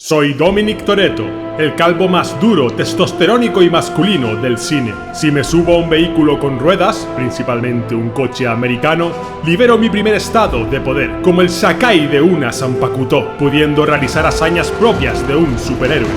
Soy Dominic Toretto, el calvo más duro, testosterónico y masculino del cine. Si me subo a un vehículo con ruedas, principalmente un coche americano, libero mi primer estado de poder, como el Sakai de una Zanpakuto, pudiendo realizar hazañas propias de un superhéroe.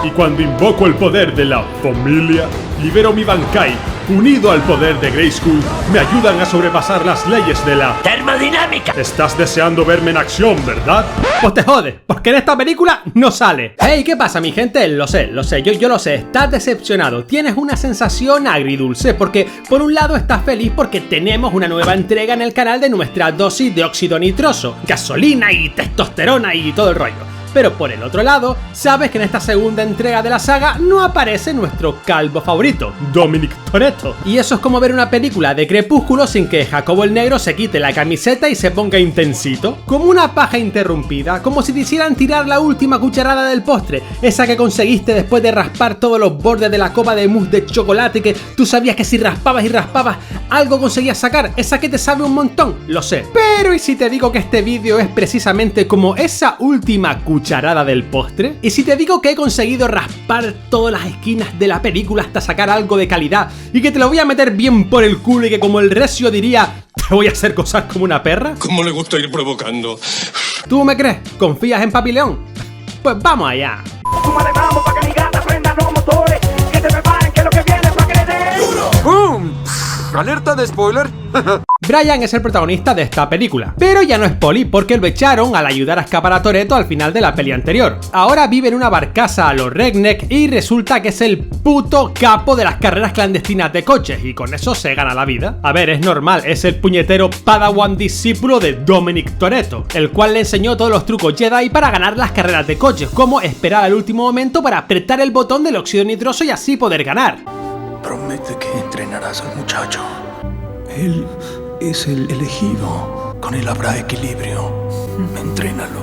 Y cuando invoco el poder de la familia, libero mi Bankai, unido al poder de Grayskull, me ayudan a sobrepasar las leyes de la termodinámica. Estás deseando verme en acción, ¿verdad? Pues te jode, porque en esta película no sale. Hey, ¿qué pasa, mi gente? Lo sé, yo lo sé, estás decepcionado, tienes una sensación agridulce, porque por un lado estás feliz porque tenemos una nueva entrega en el canal de nuestra dosis de óxido nitroso, gasolina y testosterona y todo el rollo. Pero por el otro lado, sabes que en esta segunda entrega de la saga no aparece nuestro calvo favorito, Dominic Toretto. Y eso es como ver una película de Crepúsculo sin que Jacobo el Negro se quite la camiseta y se ponga intensito. Como una paja interrumpida, como si te hicieran tirar la última cucharada del postre, esa que conseguiste después de raspar todos los bordes de la copa de mousse de chocolate que tú sabías que si raspabas y raspabas algo conseguías sacar, esa que te sabe un montón, lo sé. Pero ¿y si te digo que este vídeo es precisamente como esa última cucharada del postre? ¿Y si te digo que he conseguido raspar todas las esquinas de la película hasta sacar algo de calidad y que te lo voy a meter bien por el culo y que, como el recio diría, te voy a hacer gozar como una perra? ¿Cómo le gusta ir provocando? ¿Tú me crees? ¿Confías en Papi León? Pues vamos allá. Súmale vamos pa' que mi gata prenda los motores, que se preparen que lo que viene pa' que le den. ¡Bum! ¡Alerta de spoiler! Brian es el protagonista de esta película, pero ya no es poli porque lo echaron al ayudar a escapar a Toretto al final de la peli anterior. Ahora vive en una barcaza a los redneck y resulta que es el puto capo de las carreras clandestinas de coches y con eso se gana la vida. A ver, es normal, es el puñetero Padawan discípulo de Dominic Toretto, el cual le enseñó todos los trucos Jedi para ganar las carreras de coches, como esperar al último momento para apretar el botón del óxido nitroso y así poder ganar. Promete que entrenarás al muchacho. Él es el elegido. Con él habrá equilibrio. Entrénalo.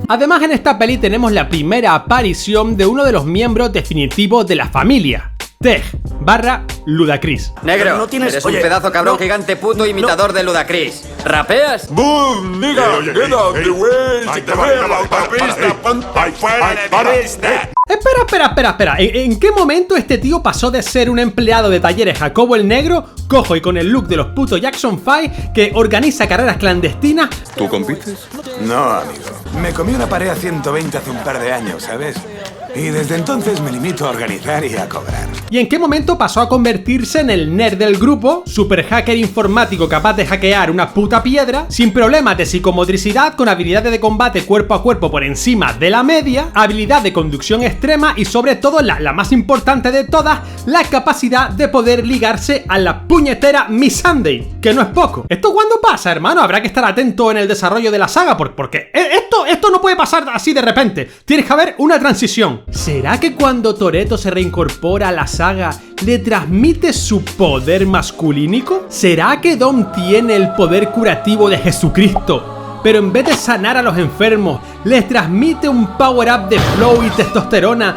Además, en esta peli tenemos la primera aparición de uno de los miembros definitivos de la familia, Tej / Ludacris. Negro, no tienes... eres Oye, un pedazo cabrón no, gigante puto imitador de Ludacris. ¿Rapeas? ¡Boom! ¡Nigga! ¡Get out the way! ¡Si te veo la autopista! ¡Ponte fuera de pista! Espera. ¿En qué momento este tío pasó de ser un empleado de talleres Jacobo el Negro, cojo y con el look de los putos Jackson 5, que organiza carreras clandestinas? ¿Tú compites? No, amigo. Me comí una pared a 120 hace un par de años, ¿sabes? Y desde entonces me limito a organizar y a cobrar. ¿Y en qué momento pasó a convertirse en el nerd del grupo, super hacker informático capaz de hackear una puta piedra, sin problemas de psicomotricidad, con habilidades de combate cuerpo a cuerpo por encima de la media, habilidad de conducción extrema y sobre todo la más importante de todas, la capacidad de poder ligarse a la puñetera Miss Sunday, que no es poco? ¿Esto cuándo pasa, hermano? Habrá que estar atento en el desarrollo de la saga porque esto no puede pasar así de repente, tiene que haber una transición. ¿Será que cuando Toretto se reincorpora a la saga le transmite su poder masculínico? ¿Será que Dom tiene el poder curativo de Jesucristo, pero en vez de sanar a los enfermos les transmite un power up de flow y testosterona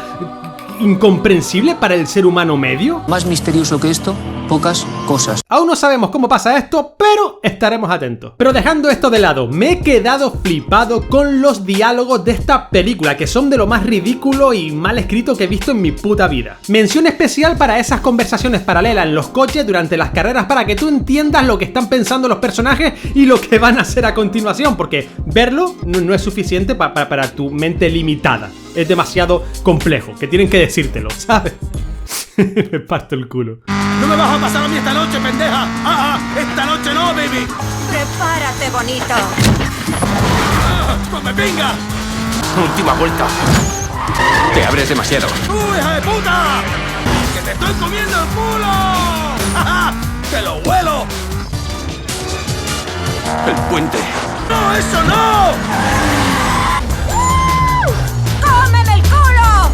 incomprensible para el ser humano medio? Más misterioso que esto, pocas cosas. Aún no sabemos cómo pasa esto, pero estaremos atentos. Pero dejando esto de lado, me he quedado flipado con los diálogos de esta película, que son de lo más ridículo y mal escrito que he visto en mi puta vida. Mención especial para esas conversaciones paralelas en los coches durante las carreras para que tú entiendas lo que están pensando los personajes y lo que van a hacer a continuación, porque verlo no es suficiente para tu mente limitada. Es demasiado complejo, que tienen que decírtelo, ¿sabes? Me parto el culo. ¡No me vas a pasar a mí esta noche, pendeja! ¡Esta noche no, baby! Prepárate, bonito. ¡Come pinga! Última vuelta. Te abres demasiado. ¡Uy, hija de puta! ¡Que te estoy comiendo el culo! ¡Ja! ¡Te lo huelo! El puente. ¡No, eso no! ¡Cómeme el culo!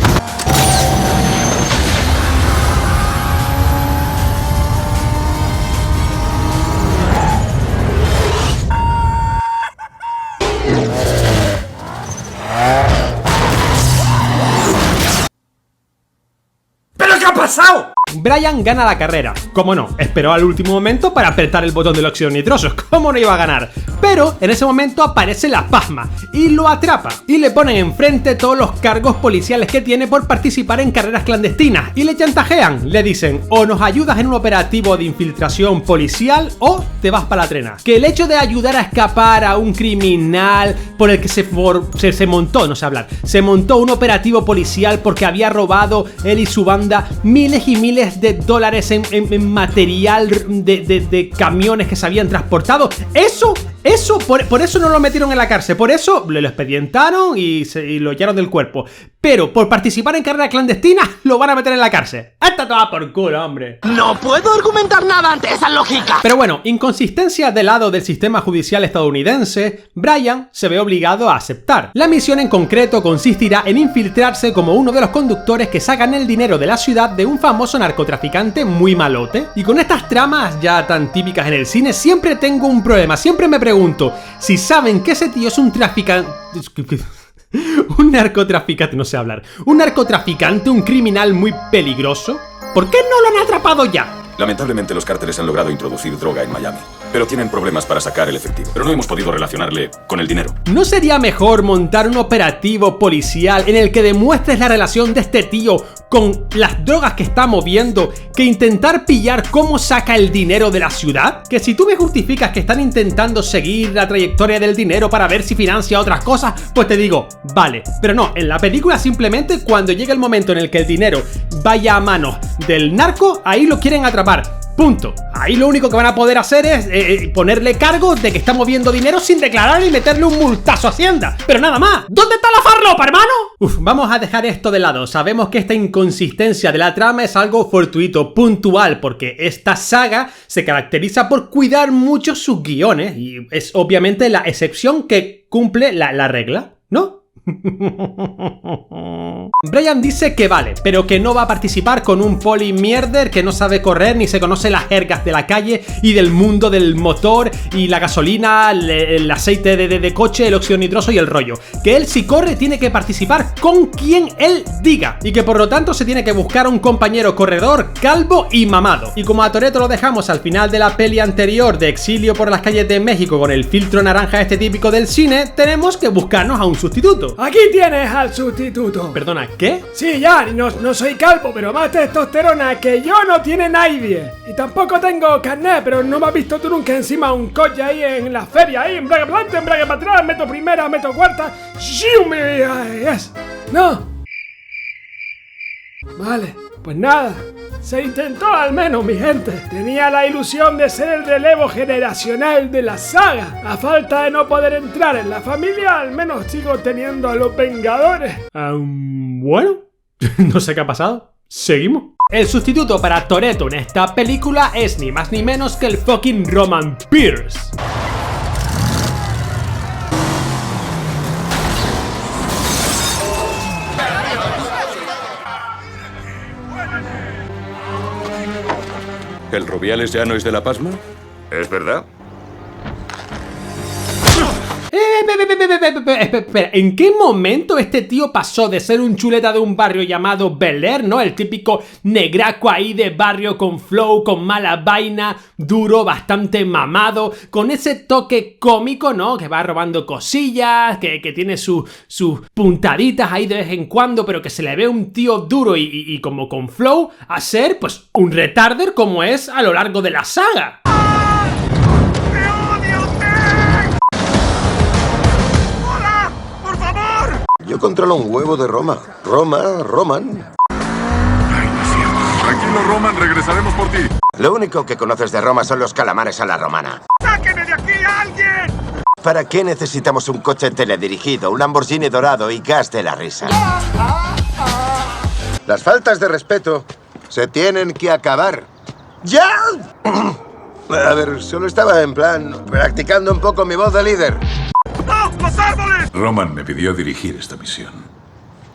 ¿Pero qué ha pasado? Brian gana la carrera. Cómo no, esperó al último momento para apretar el botón del óxido nitroso. ¿Cómo no iba a ganar? Pero en ese momento aparece la pasma y lo atrapa. Y le ponen enfrente todos los cargos policiales que tiene por participar en carreras clandestinas. Y le chantajean. Le dicen, o nos ayudas en un operativo de infiltración policial o te vas para la trena. Que el hecho de ayudar a escapar a un criminal por el que se montó, no sé hablar, se montó un operativo policial porque había robado él y su banda miles y miles de dólares en material de camiones que se habían transportado. Por eso no lo metieron en la cárcel, por eso lo expedientaron y lo echaron del cuerpo. Pero por participar en carrera clandestina lo van a meter en la cárcel. ¡Esta toda por culo, hombre! No puedo argumentar nada ante esa lógica. Pero bueno, inconsistencia del lado del sistema judicial estadounidense, Brian se ve obligado a aceptar. La misión en concreto consistirá en infiltrarse como uno de los conductores que sacan el dinero de la ciudad de un famoso narcotraficante muy malote. Y con estas tramas ya tan típicas en el cine siempre tengo un problema, siempre me pregunto si saben que ese tío es un traficante... un narcotraficante, no sé hablar. Un narcotraficante, un criminal muy peligroso. ¿Por qué no lo han atrapado ya? Lamentablemente los cárteles han logrado introducir droga en Miami, pero tienen problemas para sacar el efectivo. Pero no hemos podido relacionarle con el dinero. ¿No sería mejor montar un operativo policial en el que demuestres la relación de este tío con las drogas que está moviendo que intentar pillar cómo saca el dinero de la ciudad? Que si tú me justificas que están intentando seguir la trayectoria del dinero para ver si financia otras cosas, pues te digo, vale. Pero no, en la película simplemente cuando llega el momento en el que el dinero vaya a manos del narco, ahí lo quieren atrapar. Punto. Ahí lo único que van a poder hacer es ponerle cargo de que está moviendo dinero sin declarar y meterle un multazo a Hacienda. Pero nada más. ¿Dónde está la farlopa, hermano? Vamos a dejar esto de lado. Sabemos que esta inconsistencia de la trama es algo fortuito, puntual, porque esta saga se caracteriza por cuidar mucho sus guiones y es obviamente la excepción que cumple la regla, ¿no? Brian dice que vale, pero que no va a participar con un poli mierder que no sabe correr ni se conoce las jergas de la calle y del mundo del motor y la gasolina, el aceite de coche, el óxido nitroso y el rollo. Que él si corre tiene que participar con quien él diga y que por lo tanto se tiene que buscar un compañero corredor calvo y mamado. Y como a Toretto lo dejamos al final de la peli anterior de Exilio por las calles de México con el filtro naranja este típico del cine, tenemos que buscarnos a un sustituto. Aquí tienes al sustituto. Perdona, ¿qué? Sí, ya, no soy calvo, pero más testosterona que yo no tiene nadie. Y tampoco tengo carnet, pero no me has visto tú nunca encima de un coche ahí en la feria, ahí, embrague para adelante, embrague para atrás, meto primera, meto cuarta. ¡Shium! Yes. No. Vale, pues nada. Se intentó al menos, mi gente. Tenía la ilusión de ser el relevo generacional de la saga. A falta de no poder entrar en la familia, al menos sigo teniendo a los Vengadores. Bueno, no sé qué ha pasado. ¿Seguimos? El sustituto para Toretto en esta película es ni más ni menos que el fucking Roman Pierce. ¿El Rubiales ya no es de La Pasma? ¿Es verdad? Espera, ¿en qué momento este tío pasó de ser un chuleta de un barrio llamado Bel Air, ¿no? El típico negraco ahí de barrio con flow, con mala vaina, duro, bastante mamado, con ese toque cómico, ¿no? Que va robando cosillas, que tiene sus puntaditas ahí de vez en cuando, pero que se le ve un tío duro y como con flow, a ser, pues, un retarder como es a lo largo de la saga. Yo controlo un huevo de Roma. Roman. Tranquilo, Roman, regresaremos por ti. Lo único que conoces de Roma son los calamares a la romana. ¡Sáquenme de aquí a alguien! ¿Para qué necesitamos un coche teledirigido, un Lamborghini dorado y gas de la risa? Las faltas de respeto se tienen que acabar. ¡Ya! A ver, solo estaba en plan practicando un poco mi voz de líder. ¡No! ¡Los árboles! Roman me pidió dirigir esta misión.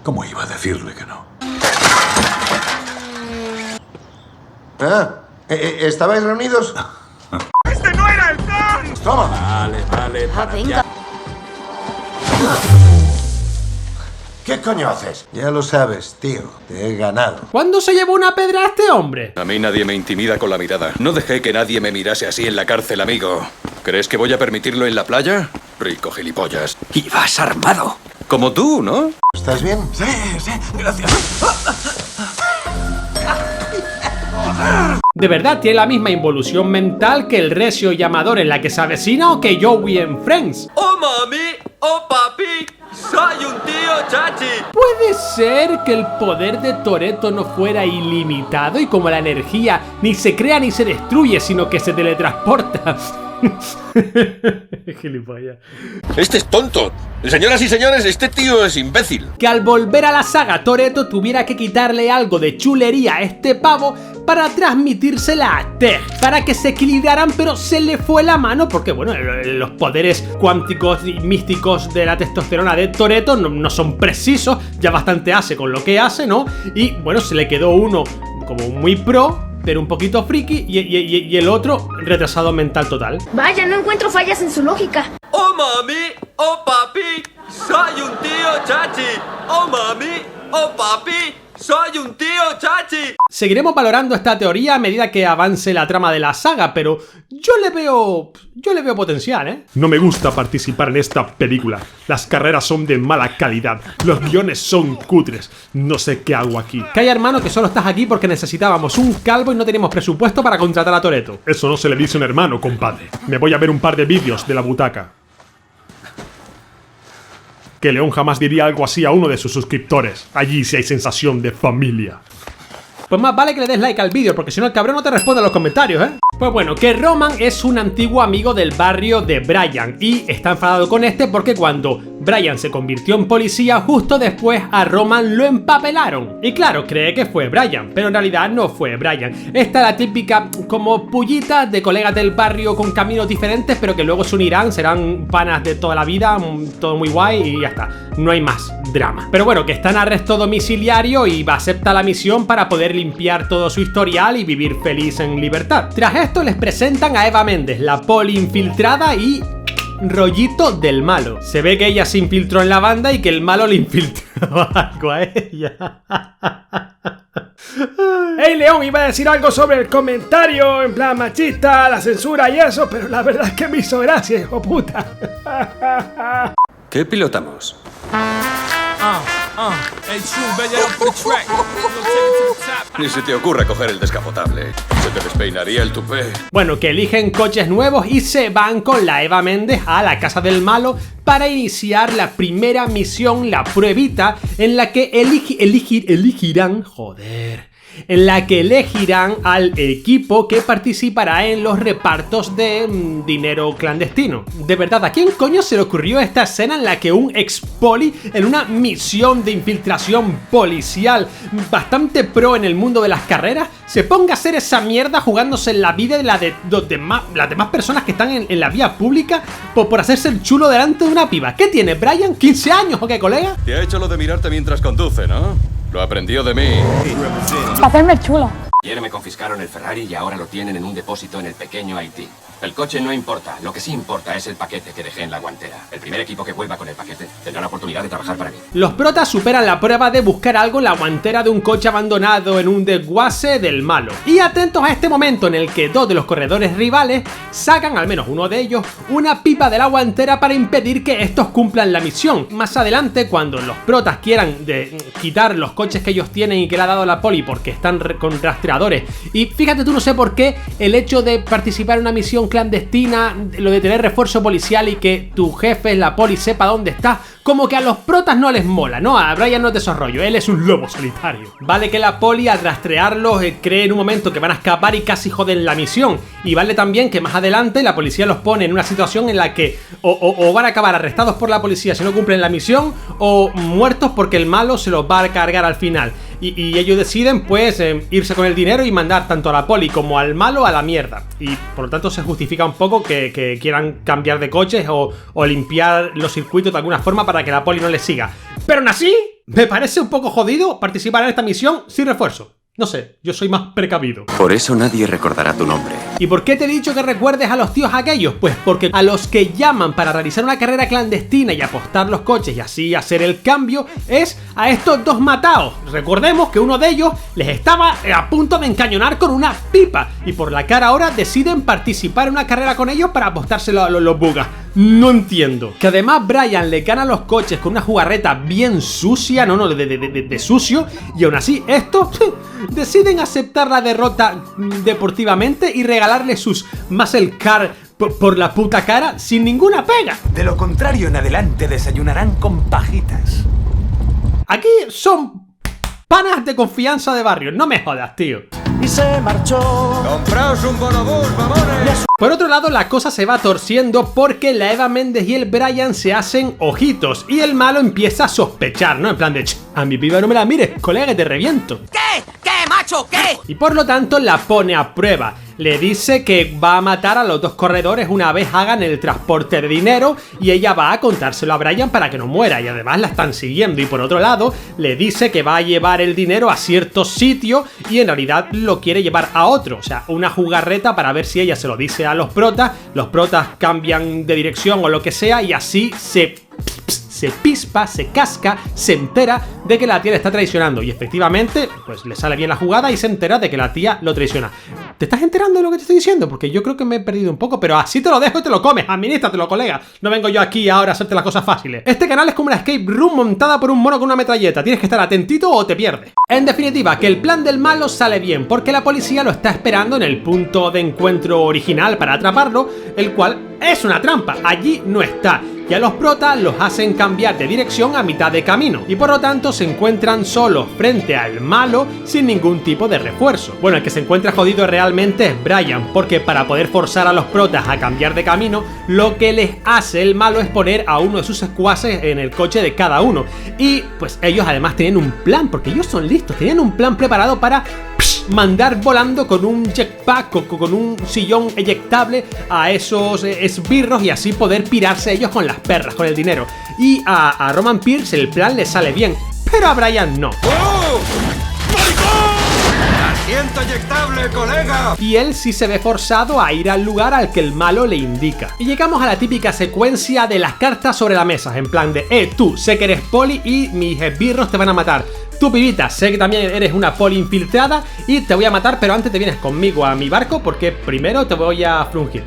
¿Cómo iba a decirle que no? ¿Estabais reunidos? ¡Este no era el plan! ¡Toma! Vale, para venga. ¿Qué coño haces? Ya lo sabes, tío. Te he ganado. ¿Cuándo se llevó una pedra a este hombre? A mí nadie me intimida con la mirada. No dejé que nadie me mirase así en la cárcel, amigo. ¿Crees que voy a permitirlo en la playa? Rico gilipollas. Y vas armado. Como tú, ¿no? ¿Estás bien? Sí, gracias. ¿De verdad tiene la misma involución mental que el recio llamador en la que se avecina o que Joey en Friends? ¡Oh, mami! ¡Oh, papi! ¡Soy un tío chachi! ¿Puede ser que el poder de Toretto no fuera ilimitado y como la energía ni se crea ni se destruye, sino que se teletransporta? Gilipollas. Este es tonto. Señoras y señores, este tío es imbécil. Que al volver a la saga Toretto tuviera que quitarle algo de chulería a este pavo para transmitírsela a Tej, para que se equilibraran, pero se le fue la mano porque, bueno, los poderes cuánticos y místicos de la testosterona de Toretto no son precisos, ya bastante hace con lo que hace, ¿no? Y, bueno, se le quedó uno como muy pro, pero un poquito friki, y el otro retrasado mental total. Vaya, no encuentro fallas en su lógica. ¡Oh, mami! ¡Oh, papi! ¡Soy un tío chachi! ¡Oh, mami! ¡Oh, papi! ¡Soy un tío chachi! Seguiremos valorando esta teoría a medida que avance la trama de la saga, pero yo le veo potencial, ¿eh? No me gusta participar en esta película. Las carreras son de mala calidad. Los guiones son cutres. No sé qué hago aquí. Calla, hermano, que solo estás aquí porque necesitábamos un calvo y no teníamos presupuesto para contratar a Toretto. Eso no se le dice a un hermano, compadre. Me voy a ver un par de vídeos de la butaca. Que León jamás diría algo así a uno de sus suscriptores. Allí sí hay sensación de familia. Pues más vale que le des like al vídeo, porque si no el cabrón no te responde a los comentarios, ¿eh? Pues bueno, que Roman es un antiguo amigo del barrio de Brian y está enfadado con este porque cuando Brian se convirtió en policía, justo después a Roman lo empapelaron. Y claro, cree que fue Brian, pero en realidad no fue Brian. Esta es la típica como pullita de colegas del barrio con caminos diferentes, pero que luego se unirán, serán panas de toda la vida, todo muy guay y ya está. No hay más drama. Pero bueno, que está en arresto domiciliario y acepta la misión para poder limpiar todo su historial y vivir feliz en libertad. Tras esto les presentan a Eva Méndez, la poli infiltrada y rollito del malo. Se ve que ella se infiltró en la banda y que el malo le infiltró algo a ella. Hey León, iba a decir algo sobre el comentario en plan machista, la censura y eso, pero la verdad es que me hizo gracia, hijo puta. ¿Qué pilotamos? Ni se te ocurre coger el descapotable. Se te despeinaría el tupé. Bueno, que eligen coches nuevos y se van con la Eva Méndez a la casa del malo para iniciar la primera misión, la pruebita, en la que elegirán al equipo que participará en los repartos de dinero clandestino. De verdad, ¿a quién coño se le ocurrió esta escena en la que un ex poli en una misión de infiltración policial bastante pro en el mundo de las carreras se ponga a hacer esa mierda jugándose en la vida de las demás personas que están en la vía pública por hacerse el chulo delante de una piba? ¿Qué tiene, Brian? ¿15 años o qué, colega? Te ha hecho lo de mirarte mientras conduce, ¿no? Lo aprendió de mí. Hacerme chulo. Ayer me confiscaron el Ferrari y ahora lo tienen en un depósito en el pequeño Haití. El coche no importa, lo que sí importa es el paquete que dejé en la guantera. El primer equipo que vuelva con el paquete tendrá la oportunidad de trabajar para mí. Los protas superan la prueba de buscar algo en la guantera de un coche abandonado en un desguace del malo. Y atentos a este momento en el que dos de los corredores rivales sacan, al menos uno de ellos, una pipa de la guantera para impedir que estos cumplan la misión. Más adelante, cuando los protas quieran quitar los coches que ellos tienen y que le ha dado la poli porque están con rastreadores, y fíjate tú, no sé por qué el hecho de participar en una misión clandestina, lo de tener refuerzo policial y que tu jefe, la poli, sepa dónde está, como que a los protas no les mola, ¿no? A Brian no es de esos rollos, él es un lobo solitario. Vale que la poli al rastrearlos cree en un momento que van a escapar y casi joden la misión, y vale también que más adelante la policía los pone en una situación en la que o van a acabar arrestados por la policía si no cumplen la misión, o muertos porque el malo se los va a cargar al final. Y ellos deciden pues irse con el dinero y mandar tanto a la poli como al malo a la mierda. Y por lo tanto se justifica un poco que quieran cambiar de coches o limpiar los circuitos de alguna forma para que la poli no les siga. Pero aún así, me parece un poco jodido participar en esta misión sin refuerzo. No sé, yo soy más precavido. Por eso nadie recordará tu nombre. ¿Y por qué te he dicho que recuerdes a los tíos aquellos? Pues porque a los que llaman para realizar una carrera clandestina y apostar los coches y así hacer el cambio es a estos dos mataos. Recordemos que uno de ellos les estaba a punto de encañonar con una pipa y por la cara ahora deciden participar en una carrera con ellos para apostárselo a los bugas. No entiendo. Que además Brian le gana los coches con una jugarreta bien sucia, de sucio, y aún así estos deciden aceptar la derrota deportivamente y regalarle sus muscle car por la puta cara sin ninguna pega. De lo contrario, en adelante desayunarán con pajitas. Aquí son panas de confianza de barrio, no me jodas, tío. Y se marchó. ¡Compraos un bonobús, mamones! Por otro lado, la cosa se va torciendo porque la Eva Méndez y el Brian se hacen ojitos y el malo empieza a sospechar, ¿no? En plan de, a mi piba no me la mires, colega, que te reviento. ¿Qué? ¿Qué, macho? ¿Qué? Y por lo tanto la pone a prueba. Le dice que va a matar a los dos corredores una vez hagan el transporte de dinero y ella va a contárselo a Brian para que no muera y además la están siguiendo. Y por otro lado, le dice que va a llevar el dinero a cierto sitio y en realidad lo quiere llevar a otro. O sea, una jugarreta para ver si ella se lo dice a los protas cambian de dirección o lo que sea y así se pispa, se casca, se entera de que la tía le está traicionando y efectivamente pues le sale bien la jugada y se entera de que la tía lo traiciona. ¿Te estás enterando de lo que te estoy diciendo? Porque yo creo que me he perdido un poco, pero así te lo dejo y te lo comes, administratelo, colega. No vengo yo aquí ahora a hacerte las cosas fáciles. Este canal es como una escape room montada por un mono con una metralleta, tienes que estar atentito o te pierdes. En definitiva, que el plan del malo sale bien porque la policía lo está esperando en el punto de encuentro original para atraparlo, el cual es una trampa, allí no está. Y a los protas los hacen cambiar de dirección a mitad de camino y por lo tanto se encuentran solos frente al malo sin ningún tipo de refuerzo. Bueno, el que se encuentra jodido realmente es Brian, porque para poder forzar a los protas a cambiar de camino, lo que les hace el malo es poner a uno de sus secuaces en el coche de cada uno. Y pues ellos además tenían un plan, porque ellos son listos, tenían un plan preparado para mandar volando con un jetpack, con un sillón eyectable a esos esbirros y así poder pirarse ellos con las perras, con el dinero. Y a Roman Pierce el plan le sale bien, pero a Brian no. ¡Oh! ¡Asiento eyectable, colega! Y él sí se ve forzado a ir al lugar al que el malo le indica. Y llegamos a la típica secuencia de las cartas sobre la mesa, en plan de, tú, sé que eres poli y mis esbirros te van a matar. Tú, pibita, sé que también eres una poli infiltrada y te voy a matar, pero antes te vienes conmigo a mi barco porque primero te voy a frungir.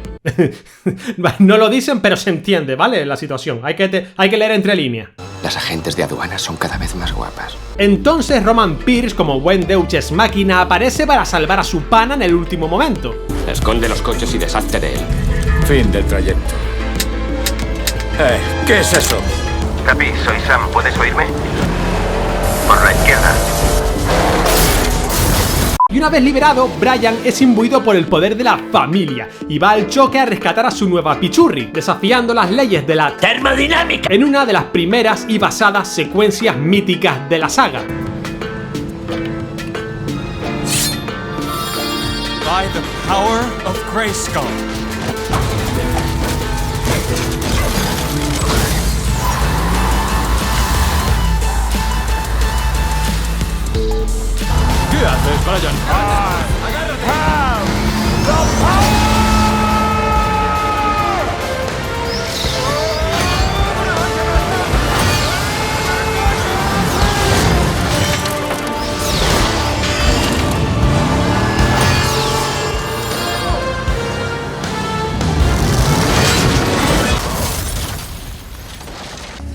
No lo dicen, pero se entiende, ¿vale? La situación. Hay que leer entre líneas. Las agentes de aduanas son cada vez más guapas. Entonces Roman Pierce, como buen Deus Ex Machina, aparece para salvar a su pana en el último momento. Esconde los coches y deshazte de él. Fin del trayecto. ¿Qué es eso? Capi, soy Sam. ¿Puedes oírme? Por la izquierda. Y una vez liberado, Brian es imbuido por el poder de la familia y va al choque a rescatar a su nueva pichurri, desafiando las leyes de la termodinámica en una de las primeras y basadas secuencias míticas de la saga. By the power of Grayskull. ¿Qué haces, Brian?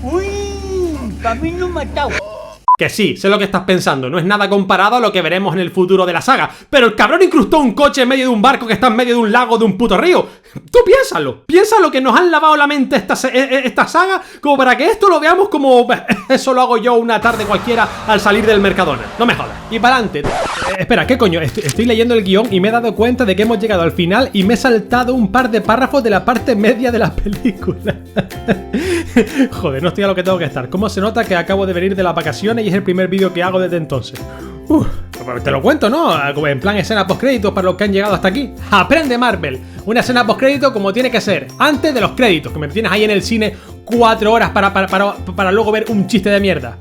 Uy, también lo he matado. Que sí, sé lo que estás pensando, no es nada comparado a lo que veremos en el futuro de la saga, pero el cabrón incrustó un coche en medio de un barco que está en medio de un lago de un puto río. Tú piénsalo que nos han lavado la mente esta saga como para que esto lo veamos como eso lo hago yo una tarde cualquiera al salir del Mercadona. No me jodas. Y para adelante. Espera, ¿qué coño? Estoy leyendo el guión y me he dado cuenta de que hemos llegado al final y me he saltado un par de párrafos de la parte media de la película. Joder, no estoy a lo que tengo que estar. ¿Cómo se nota que acabo de venir de las vacaciones y es el primer vídeo que hago desde entonces? Te lo cuento, ¿no? En plan escena postcréditos para los que han llegado hasta aquí. Aprende Marvel. Una escena postcrédito como tiene que ser. Antes de los créditos, que me tienes ahí en el cine 4 horas para luego ver un chiste de mierda.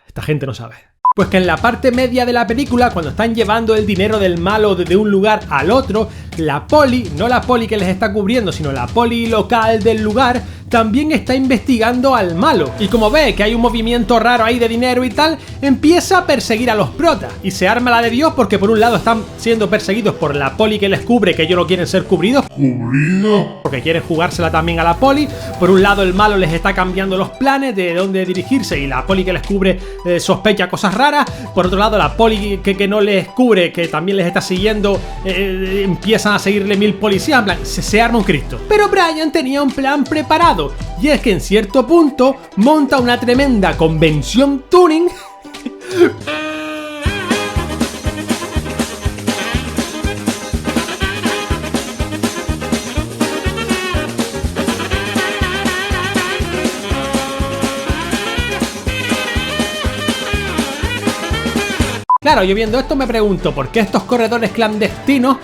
Esta gente no sabe. Pues que en la parte media de la película, cuando están llevando el dinero del malo de un lugar al otro, la poli, no la poli que les está cubriendo, sino la poli local del lugar, también está investigando al malo. Y como ve que hay un movimiento raro ahí de dinero y tal, empieza a perseguir a los protas. Y se arma la de Dios porque por un lado están siendo perseguidos por la poli que les cubre, que ellos no quieren ser cubridos. ¿Cubrido? Porque quieren jugársela también a la poli. Por un lado el malo les está cambiando los planes de dónde dirigirse y la poli que les cubre sospecha cosas raras. Por otro lado la poli que no les cubre, que también les está siguiendo, empiezan a seguirle 1000 policías. En plan, se arma un Cristo. Pero Brian tenía un plan preparado. Y es que en cierto punto monta una tremenda convención tuning. Claro, yo viendo esto me pregunto por qué estos corredores clandestinos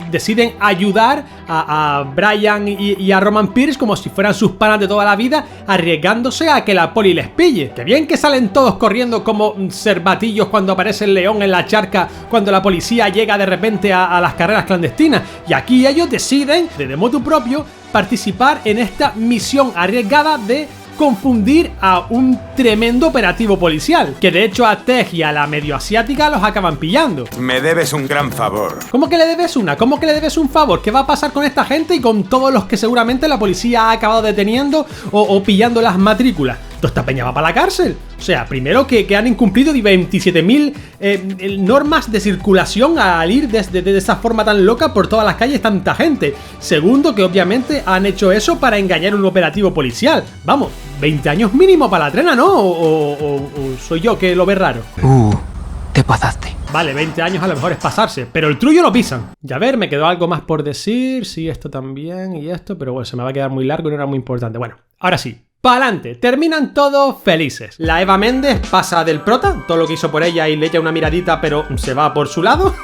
deciden ayudar a Brian y a Roman Pierce como si fueran sus panas de toda la vida, arriesgándose a que la poli les pille. Que bien que salen todos corriendo como cervatillos cuando aparece el león en la charca cuando la policía llega de repente a las carreras clandestinas. Y aquí ellos deciden, de motu propio, participar en esta misión arriesgada de confundir a un tremendo operativo policial, que de hecho a Tej y a la medio asiática los acaban pillando. Me debes un gran favor. ¿Cómo que le debes una? ¿Cómo que le debes un favor? ¿Qué va a pasar con esta gente y con todos los que seguramente la policía ha acabado deteniendo o pillando las matrículas? Toda esta peña va para la cárcel. O sea, primero que han incumplido 27.000 normas de circulación al ir de esa forma tan loca por todas las calles tanta gente. Segundo, que obviamente han hecho eso para engañar un operativo policial. Vamos, 20 años mínimo para la trena, ¿no? ¿O soy yo que lo ve raro? Te pasaste. Vale, 20 años a lo mejor es pasarse, pero el trullo lo pisan. Ya ver, me quedó algo más por decir. Sí, esto también y esto, pero bueno, se me va a quedar muy largo y no era muy importante. Bueno, ahora sí. ¡Pa'lante! Terminan todos felices. La Eva Méndez pasa del prota, todo lo que hizo por ella y le echa una miradita, pero se va por su lado.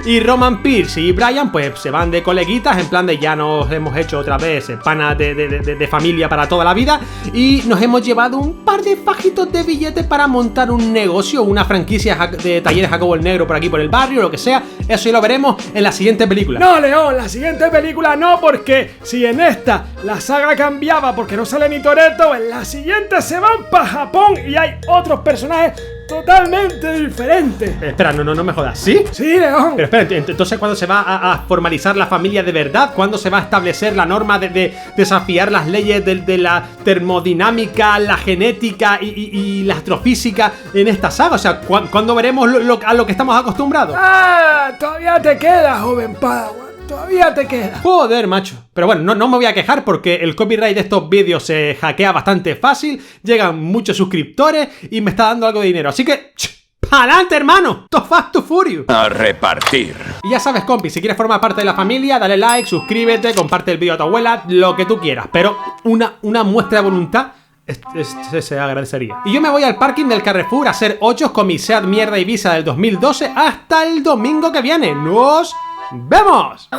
Y Roman Pierce y Brian pues se van de coleguitas, en plan de ya nos hemos hecho otra vez panas de familia para toda la vida. Y nos hemos llevado un par de fajitos de billetes para montar un negocio, una franquicia de talleres Jacobo el Negro por aquí por el barrio, lo que sea. Eso ya lo veremos en la siguiente película. No, León, la siguiente película no, porque si en esta la saga cambiaba porque no sale ni Toretto, en la siguiente se van para Japón y hay otros personajes totalmente diferente. Espera, no me jodas. ¿Sí? Sí, León. Pero espera, entonces ¿cuándo se va a formalizar la familia de verdad? ¿Cuándo se va a establecer la norma de desafiar las leyes de la termodinámica, la genética y la astrofísica en esta saga? O sea, ¿cuándo veremos a lo que estamos acostumbrados? Ah, todavía te queda, joven Padawan. Todavía te queda. Joder, macho. Pero bueno, no me voy a quejar porque el copyright de estos vídeos se hackea bastante fácil, llegan muchos suscriptores y me está dando algo de dinero. Así que, ¡pa'lante, hermano! ¡To fast, to furious! A repartir. Y ya sabes, compi, si quieres formar parte de la familia, dale like, suscríbete, comparte el vídeo a tu abuela, lo que tú quieras. Pero una muestra de voluntad se agradecería. Y yo me voy al parking del Carrefour a hacer 8 con mi Seat mierda Ibiza del 2012 hasta el domingo que viene. ¡Nos vemos!